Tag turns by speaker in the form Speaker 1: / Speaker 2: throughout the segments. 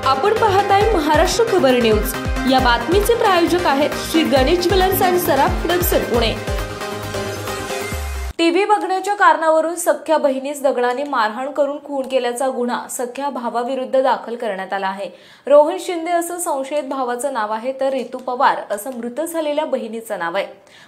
Speaker 1: आपण पाहताय महाराष्ट्र खबर न्यूज। या बातमीचे प्रायोजक आहेत Shri Ganesh jewellers and Saraf production Pune. TV बघण्याच्या कारणावरून सख्या बहिणीस दगडाने मारहाण करून खून केल्याचा गुन्हा सख्या भावाविरुद्ध दाखल करण्यात आला आहे। रोहन शिंदे असं संशयित भावाचं नाव आहे, तर रितू पवार असं मृत झालेल्या बहिणीचं नाव आहे।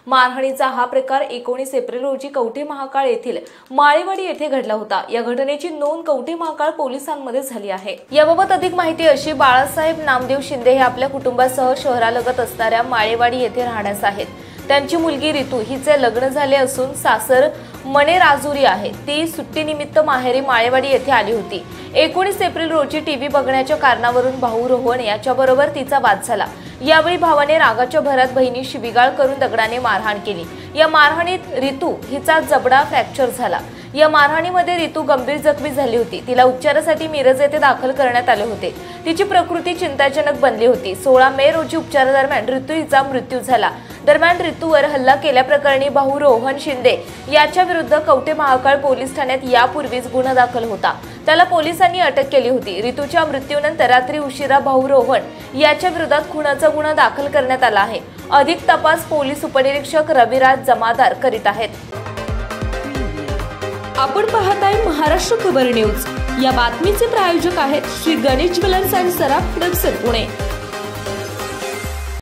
Speaker 1: मारहाणीचा हा प्रकार 19 एप्रिल रोजी कवठे महाकाळ येथील माळेवाडी येथे घडला होता। या घटनेची नोंद कवठे महाकाळ पोलिसांमध्ये झाली आहे। याबाबत अधिक माहिती अशी, बाळासाहेब नामदेव शिंदे हे आपल्या कुटुंबासह शहरालगत असणाऱ्या माळेवाडी येथे राहण्यास आहेत। त्यांची मुलगी रितू हिचे लग्न झाले असून सासर मणे राजुरी आहे। ती सुट्टीनिमित्त माहेरी माळेवाडी येथे आली होती। 19 एप्रिल रोजी टीव्ही बघण्याच्या कारणावरून भाऊ रोहन याच्याबरोबर तिचा वाद झाला। यावेळी भावाने रागाच्या भरात बहिणीस शिवीगाळ करून दगडाने मारहाण केली। या मारहाणीत रितू हिचा जबडा फ्रॅक्चर झाला। या मारहाणीमध्ये रितू गंभीर जखमी झाली होती। तिला उपचारासाठी मिरज येथे दाखल करण्यात आले होते। तिची प्रकृती चिंताजनक बनली होती। 16 मे रोजी उपचारादरम्यान रितू हिचा मृत्यू झाला। दरम्यान रितूवर हल्ला केल्याप्रकरणी भाऊ रोहन शिंदे याच्या विरुद्ध कवठे महाकाळ पोलीस ठाण्यात यापूर्वीच गुन्हा दाखल होता। त्याला पोलिसांनी अटक केली होती। रितूच्या मृत्यूनंतर रात्री उशिरा भाऊ रोहन याच्या विरोधात खुनाचा गुन्हा दाखल करण्यात आला आहे। अधिक तपास पोलीस उपनिरीक्षक रविराज जमादार करीत आहेत। आपण पाहताय महाराष्ट्र खबर न्यूज। या बातमीचे प्रायोजक आहेत Shri Ganesh jewellers and Saraf production Pune.